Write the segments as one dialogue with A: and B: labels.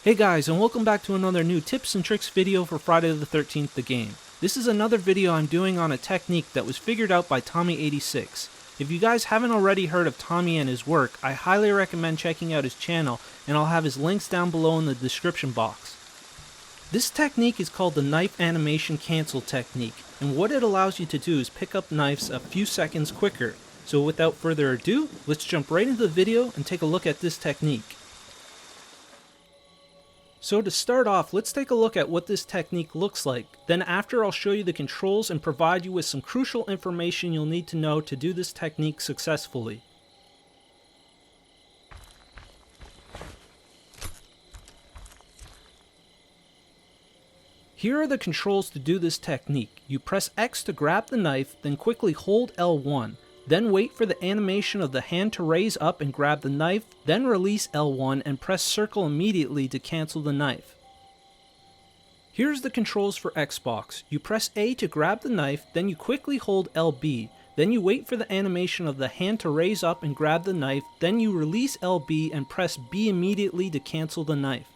A: Hey guys, and welcome back to another new tips and tricks video for Friday the 13th the game. This is another video I'm doing on a technique that was figured out by Tommy86. If you guys haven't already heard of Tommy and his work, I highly recommend checking out his channel, and I'll have his links down below in the description box. This technique is called the knife animation cancel technique, and what it allows you to do is pick up knives a few seconds quicker. So without further ado, let's jump right into the video and take a look at this technique. So to start off, let's take a look at what this technique looks like. Then after, I'll show you the controls and provide you with some crucial information you'll need to know to do this technique successfully. Here are the controls to do this technique. You press X to grab the knife, then quickly hold L1. Then wait for the animation of the hand to raise up and grab the knife, then release L1 and press circle immediately to cancel the knife. Here's the controls for Xbox. You press A to grab the knife, then you quickly hold LB. Then you wait for the animation of the hand to raise up and grab the knife, then you release LB and press B immediately to cancel the knife.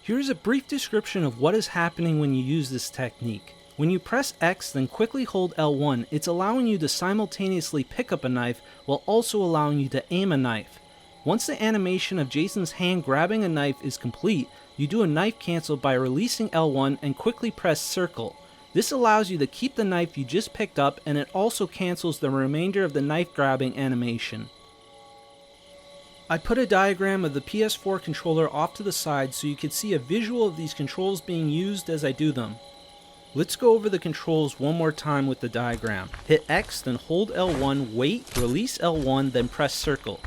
A: Here's a brief description of what is happening when you use this technique. When you press X, then quickly hold L1, it's allowing you to simultaneously pick up a knife while also allowing you to aim a knife. Once the animation of Jason's hand grabbing a knife is complete, you do a knife cancel by releasing L1 and quickly press circle. This allows you to keep the knife you just picked up, and it also cancels the remainder of the knife grabbing animation. I put a diagram of the PS4 controller off to the side so you could see a visual of these controls being used as I do them. Let's go over the controls one more time with the diagram. Hit X, then hold L1, wait, release L1, then press circle.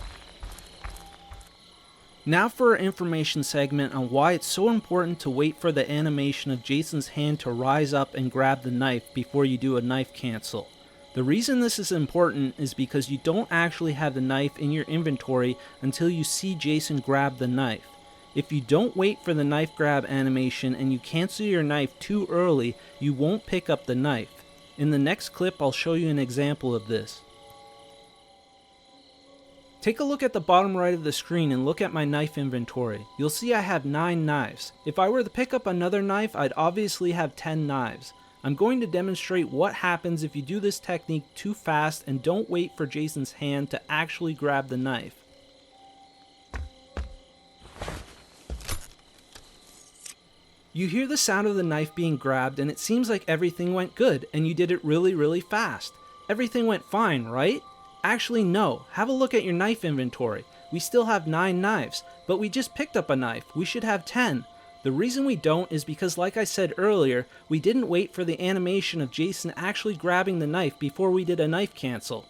A: Now for our information segment on why it's so important to wait for the animation of Jason's hand to rise up and grab the knife before you do a knife cancel. The reason this is important is because you don't actually have the knife in your inventory until you see Jason grab the knife. If you don't wait for the knife grab animation and you cancel your knife too early, you won't pick up the knife. In the next clip, I'll show you an example of this. Take a look at the bottom right of the screen and look at my knife inventory. You'll see I have 9 knives. If I were to pick up another knife, I'd obviously have 10 knives. I'm going to demonstrate what happens if you do this technique too fast and don't wait for Jason's hand to actually grab the knife. You hear the sound of the knife being grabbed, and it seems like everything went good and you did it really fast. Everything went fine, right? Actually no, have a look at your knife inventory. We still have 9 knives, but we just picked up a knife. We should have 10. The reason we don't is because, like I said earlier, we didn't wait for the animation of Jason actually grabbing the knife before we did a knife cancel.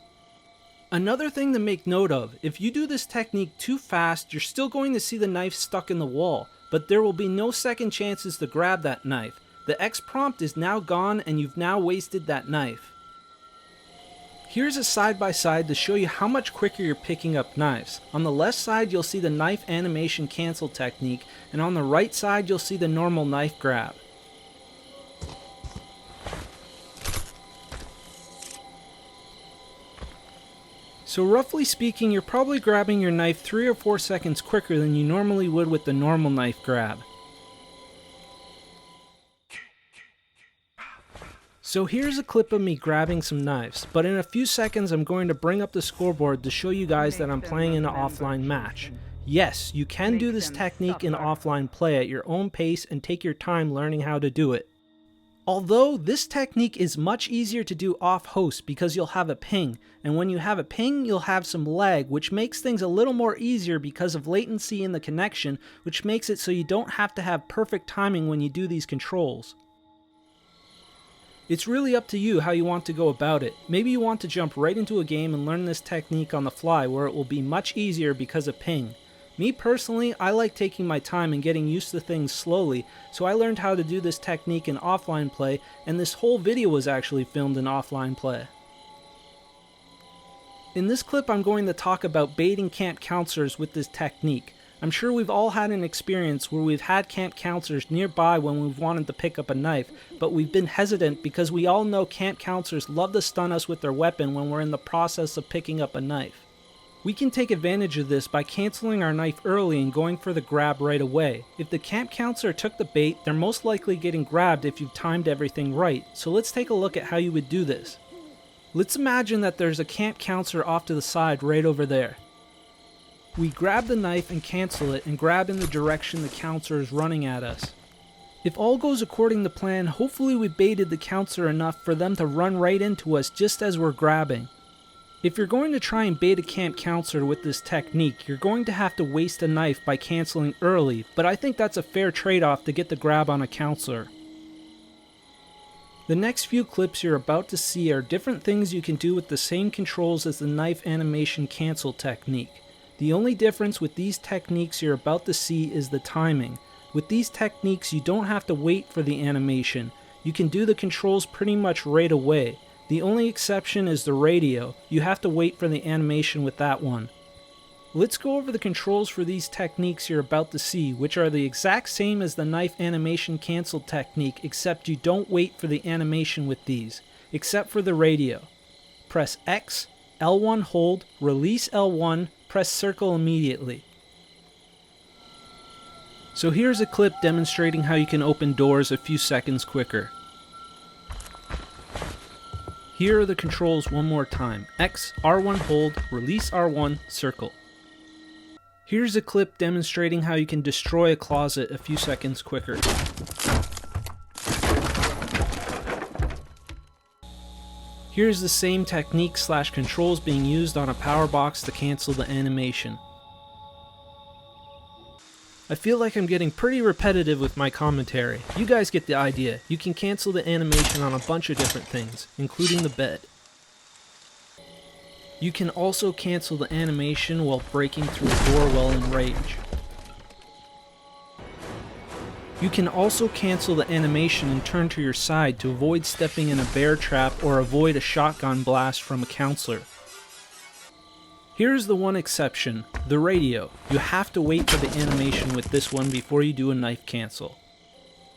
A: Another thing to make note of, if you do this technique too fast, you're still going to see the knife stuck in the wall, but there will be no second chances to grab that knife. The X prompt is now gone and you've now wasted that knife. Here's a side-by-side to show you how much quicker you're picking up knives. On the left side you'll see the knife animation cancel technique, and on the right side you'll see the normal knife grab. So roughly speaking, you're probably grabbing your knife 3 or 4 seconds quicker than you normally would with the normal knife grab. So here's a clip of me grabbing some knives, but in a few seconds I'm going to bring up the scoreboard to show you guys that I'm playing in an offline match. Yes, you can do this technique in offline play at your own pace and take your time learning how to do it. Although this technique is much easier to do off host because you'll have a ping, and when you have a ping you'll have some lag, which makes things a little more easier because of latency in the connection, which makes it so you don't have to have perfect timing when you do these controls. It's really up to you how you want to go about it. Maybe you want to jump right into a game and learn this technique on the fly where it will be much easier because of ping. Me personally, I like taking my time and getting used to things slowly, so I learned how to do this technique in offline play, and this whole video was actually filmed in offline play. In this clip I'm going to talk about baiting camp counselors with this technique. I'm sure we've all had an experience where we've had camp counselors nearby when we've wanted to pick up a knife, but we've been hesitant because we all know camp counselors love to stun us with their weapon when we're in the process of picking up a knife. We can take advantage of this by canceling our knife early and going for the grab right away. If the camp counselor took the bait, they're most likely getting grabbed if you've timed everything right, so let's take a look at how you would do this. Let's imagine that there's a camp counselor off to the side right over there. We grab the knife and cancel it and grab in the direction the counselor is running at us. If all goes according to plan, hopefully we baited the counselor enough for them to run right into us just as we're grabbing. If you're going to try and bait a camp counselor with this technique, you're going to have to waste a knife by canceling early, but I think that's a fair trade-off to get the grab on a counselor. The next few clips you're about to see are different things you can do with the same controls as the knife animation cancel technique. The only difference with these techniques you're about to see is the timing. With these techniques you don't have to wait for the animation. You can do the controls pretty much right away. The only exception is the radio. You have to wait for the animation with that one. Let's go over the controls for these techniques you're about to see, which are the exact same as the knife animation cancel technique, except you don't wait for the animation with these, except for the radio. Press X, L1 hold, release L1, press circle immediately. So here's a clip demonstrating how you can open doors a few seconds quicker. Here are the controls one more time. X, R1 hold, release R1, circle. Here's a clip demonstrating how you can destroy a closet a few seconds quicker. Here's the same technique / controls being used on a power box to cancel the animation. I feel like I'm getting pretty repetitive with my commentary. You guys get the idea. You can cancel the animation on a bunch of different things, including the bed. You can also cancel the animation while breaking through a door while in rage. You can also cancel the animation and turn to your side to avoid stepping in a bear trap or avoid a shotgun blast from a counselor. Here's the one exception, the radio. You have to wait for the animation with this one before you do a knife cancel.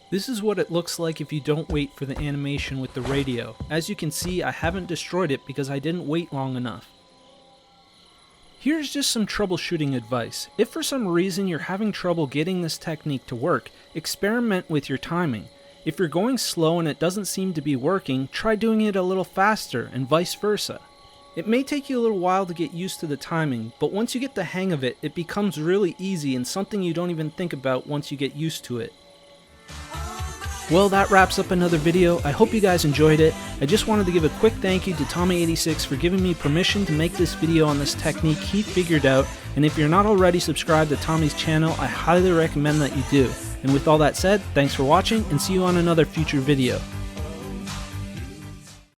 A: This is what it looks like if you don't wait for the animation with the radio. As you can see, I haven't destroyed it because I didn't wait long enough. Here's just some troubleshooting advice. If for some reason you're having trouble getting this technique to work, experiment with your timing. If you're going slow and it doesn't seem to be working, try doing it a little faster and vice versa. It may take you a little while to get used to the timing, but once you get the hang of it, it becomes really easy and something you don't even think about once you get used to it. Well, that wraps up another video. I hope you guys enjoyed it. I just wanted to give a quick thank you to Tommy86 for giving me permission to make this video on this technique he figured out, and if you're not already subscribed to Tommy's channel, I highly recommend that you do. And with all that said, thanks for watching and see you on another future video.